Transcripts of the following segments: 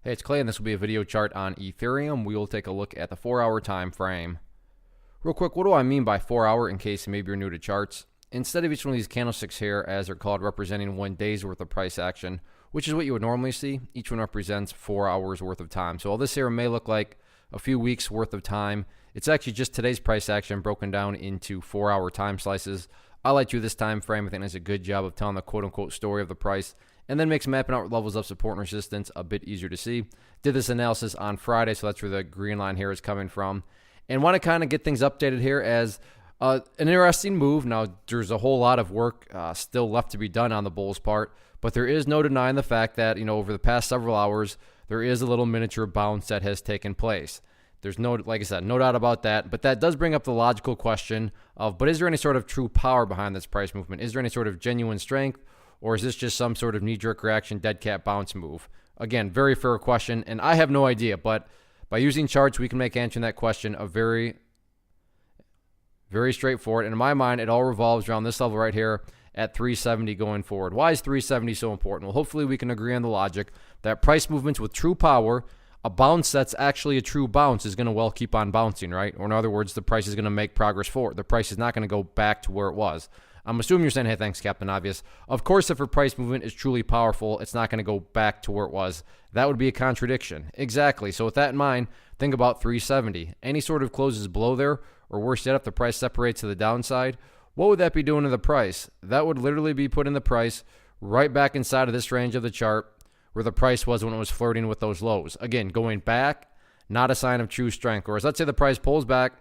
Hey, it's Clay, and this will be a video chart on Ethereum. We will take a look at the 4-hour time frame. Real quick, what do I mean by 4-hour in case maybe you're new to charts? Instead of each one of these candlesticks here, as they're called, representing 1 day's worth of price action, which is what you would normally see, each one represents 4 hours worth of time. So all this here may look like a few weeks worth of time. It's actually just today's price action broken down into 4-hour time slices. I like to do this time frame. I think that's a good job of telling the quote-unquote story of the price, and then makes mapping out levels of support and resistance a bit easier to see. Did this analysis on Friday, so that's where the green line here is coming from. And want to kind of get things updated here as an interesting move. Now, there's a whole lot of work still left to be done on the bulls part, but there is no denying the fact that, over the past several hours, there is a little miniature bounce that has taken place. There's no, like I said, no doubt about that, but that does bring up the logical question of, but is there any sort of true power behind this price movement? Is there any sort of genuine strength? Or is this just some sort of knee-jerk reaction, dead cat bounce move? Again, very fair question, and I have no idea. But by using charts, we can make answering that question a very, very straightforward. And in my mind, it all revolves around this level right here at 370 going forward. Why is 370 so important? Well, hopefully we can agree on the logic that price movements with true power, a bounce that's actually a true bounce is going to keep on bouncing, right? Or in other words, the price is going to make progress forward. The price is not going to go back to where it was. I'm assuming you're saying, hey, thanks, Captain Obvious. Of course, if a price movement is truly powerful, it's not going to go back to where it was. That would be a contradiction. Exactly. So with that in mind, think about 370. Any sort of closes below there, or worse yet, if the price separates to the downside, what would that be doing to the price? That would literally be putting the price right back inside of this range of the chart where the price was when it was flirting with those lows. Again, going back, not a sign of true strength. Whereas let's say the price pulls back,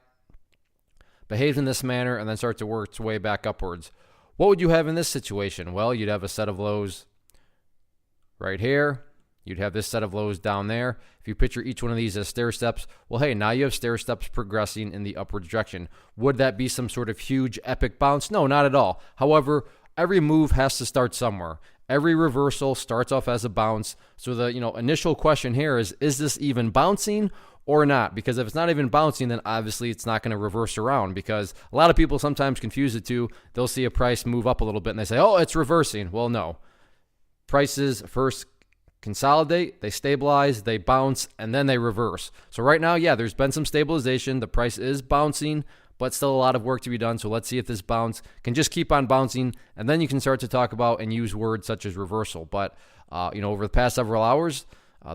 behaves in this manner, and then starts to work its way back upwards. What would you have in this situation? Well, you'd have a set of lows right here. You'd have this set of lows down there. If you picture each one of these as stair steps, well, hey, now you have stair steps progressing in the upward direction. Would that be some sort of huge epic bounce? No, not at all. However, every move has to start somewhere. Every reversal starts off as a bounce. So the initial question here is this even bouncing or not? Because if it's not even bouncing, then obviously it's not going to reverse around, because a lot of people sometimes confuse the two. They'll see a price move up a little bit and they say, oh, it's reversing. Well, no. Prices first consolidate, they stabilize, they bounce, and then they reverse. So right now, yeah, there's been some stabilization. The price is bouncing, but still a lot of work to be done. So let's see if this bounce can just keep on bouncing, and then you can start to talk about and use words such as reversal. But, over the past several hours,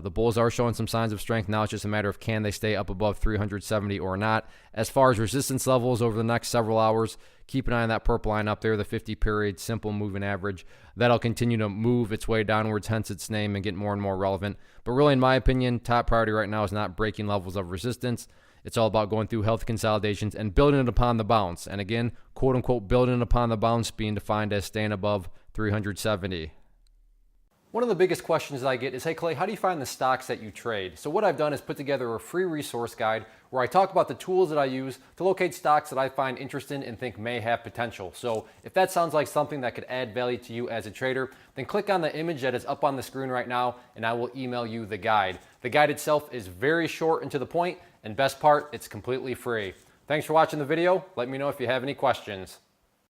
the bulls are showing some signs of strength. Now it's just a matter of can they stay up above 370 or not. As far as resistance levels over the next several hours, keep an eye on that purple line up there, the 50-period simple moving average. That'll continue to move its way downwards, hence its name, and get more and more relevant. But really, in my opinion, top priority right now is not breaking levels of resistance. It's all about going through healthy consolidations and building it upon the bounce. And again, quote-unquote, building it upon the bounce being defined as staying above 370. One of the biggest questions that I get is, hey, Clay, how do you find the stocks that you trade? So what I've done is put together a free resource guide where I talk about the tools that I use to locate stocks that I find interesting and think may have potential. So if that sounds like something that could add value to you as a trader, then click on the image that is up on the screen right now, and I will email you the guide. The guide itself is very short and to the point, and best part, it's completely free. Thanks for watching the video. Let me know if you have any questions.